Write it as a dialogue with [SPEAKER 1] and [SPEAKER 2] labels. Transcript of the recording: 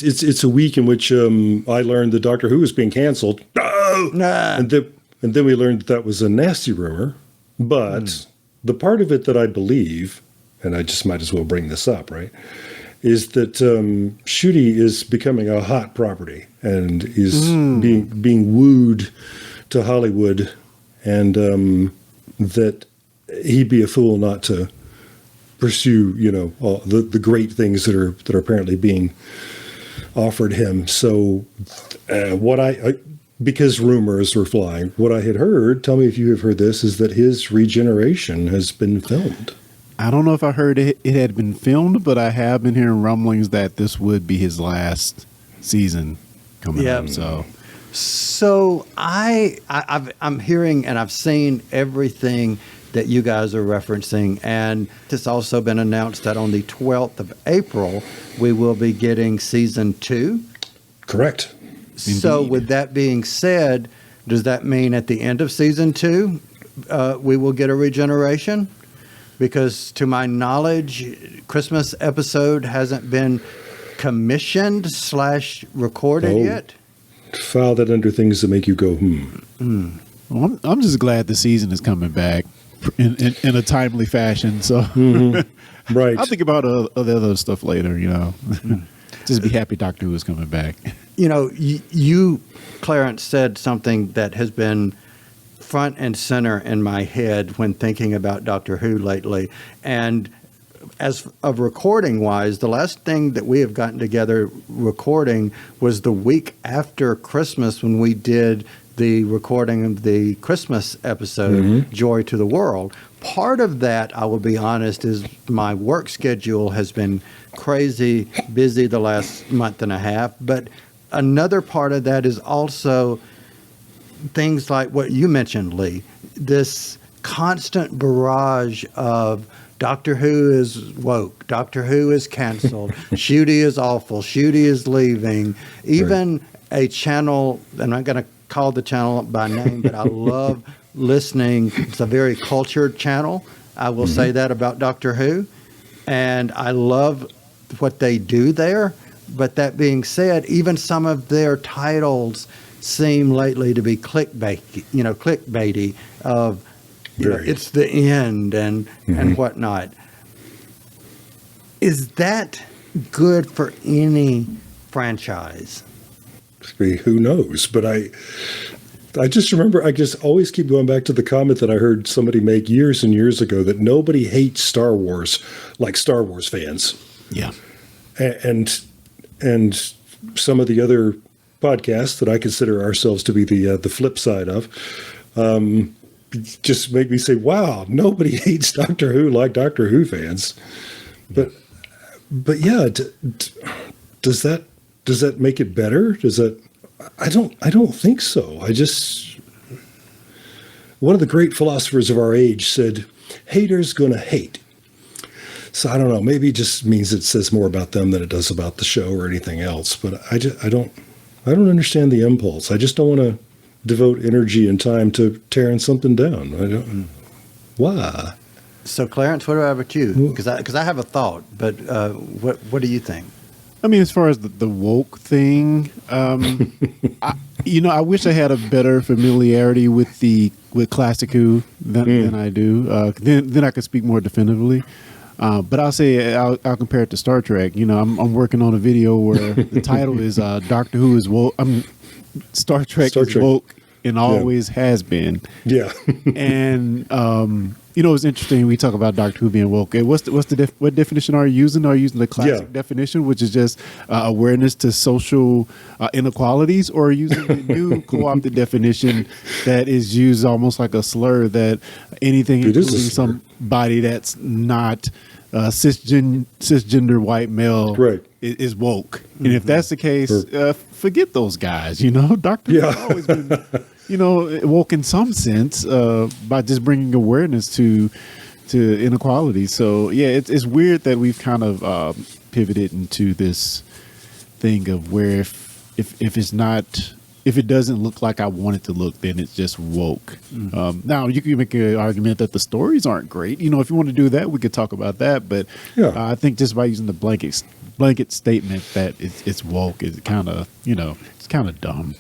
[SPEAKER 1] It's a week in which I learned that Doctor Who was being canceled. Oh!
[SPEAKER 2] Nah.
[SPEAKER 1] And then we learned that was a nasty rumor. But the part of it that I believe, and I just might as well bring this up, right, is that Ncuti is becoming a hot property and is being wooed to Hollywood, and that he'd be a fool not to pursue, all the great things that are apparently being offered him. So because rumors were flying, what I had heard, tell me if you have heard this, is that his regeneration has been filmed.
[SPEAKER 3] I don't know if I heard it had been filmed, but I have been hearing rumblings that this would be his last season coming up.
[SPEAKER 2] So I'm hearing and I've seen everything that you guys are referencing, and it's also been announced that on the 12th of April we will be getting season 2.
[SPEAKER 1] Correct.
[SPEAKER 2] So with that being said, does that mean at the end of season 2 we will get a regeneration? Because to my knowledge, Christmas episode hasn't been commissioned / recorded yet.
[SPEAKER 1] File that under things that make you go,
[SPEAKER 3] Well, I'm just glad the season is coming back in a timely fashion. So
[SPEAKER 1] right.
[SPEAKER 3] I'll think about the other stuff later, Just be happy Doctor Who is coming back.
[SPEAKER 2] You, Clarence, said something that has been front and center in my head when thinking about Doctor Who lately. And as of recording wise, the last thing that we have gotten together recording was the week after Christmas when we did the recording of the Christmas episode, Joy to the World. Part of that, I will be honest, is my work schedule has been crazy busy the last month and a half. But another part of that is also things like what you mentioned, Lee, this constant barrage of Doctor Who is woke, Doctor Who is canceled, Ncuti is awful, Ncuti is leaving. Even a channel, I'm not going to call the channel by name, but I love listening. It's a very cultured channel. I will say that about Doctor Who. And I love what they do there. But that being said, even some of their titles seem lately to be clickbaity of it's the end and whatnot. Is that good for any franchise?
[SPEAKER 1] Who knows? But I just remember, I just always keep going back to the comment that I heard somebody make years and years ago that nobody hates Star Wars like Star Wars fans.
[SPEAKER 3] Yeah.
[SPEAKER 1] And some of the other podcasts that I consider ourselves to be the flip side of, just make me say, wow, nobody hates Doctor Who like Doctor Who fans. But yeah, does that make it better? I don't think so. One of the great philosophers of our age said, haters gonna hate. So I don't know, maybe it just means it says more about them than it does about the show or anything else. But I don't understand the impulse. I just don't want to devote energy and time to tearing something down. I don't. Why?
[SPEAKER 2] So Clarence, what about you? Because I have a thought, but what do you think?
[SPEAKER 3] I mean, as far as the woke thing, I wish I had a better familiarity with Classic Who than I do. Then I could speak more definitively. But I'll say I'll compare it to Star Trek. I'm working on a video where the title is Doctor Who is woke. Star Trek is woke and always has been.
[SPEAKER 1] Yeah.
[SPEAKER 3] And it's interesting. We talk about Doctor Who being woke. What definition are you using? Are you using the classic definition, which is just awareness to social inequalities, or are you using the new co-opted definition that is used almost like a slur, that anything including somebody that's not cisgender white male is woke? And if that's the case, forget those guys. Doctor Who's always been woke in some sense by just bringing awareness to inequality. So yeah, it's weird that we've kind of pivoted into this thing of where if it doesn't look like I want it to look, then it's just woke. Now you can make an argument that the stories aren't great. If you want to do that, we could talk about that. But I think just by using the blanket blanket statement that it's woke is kind of, it's kind of dumb.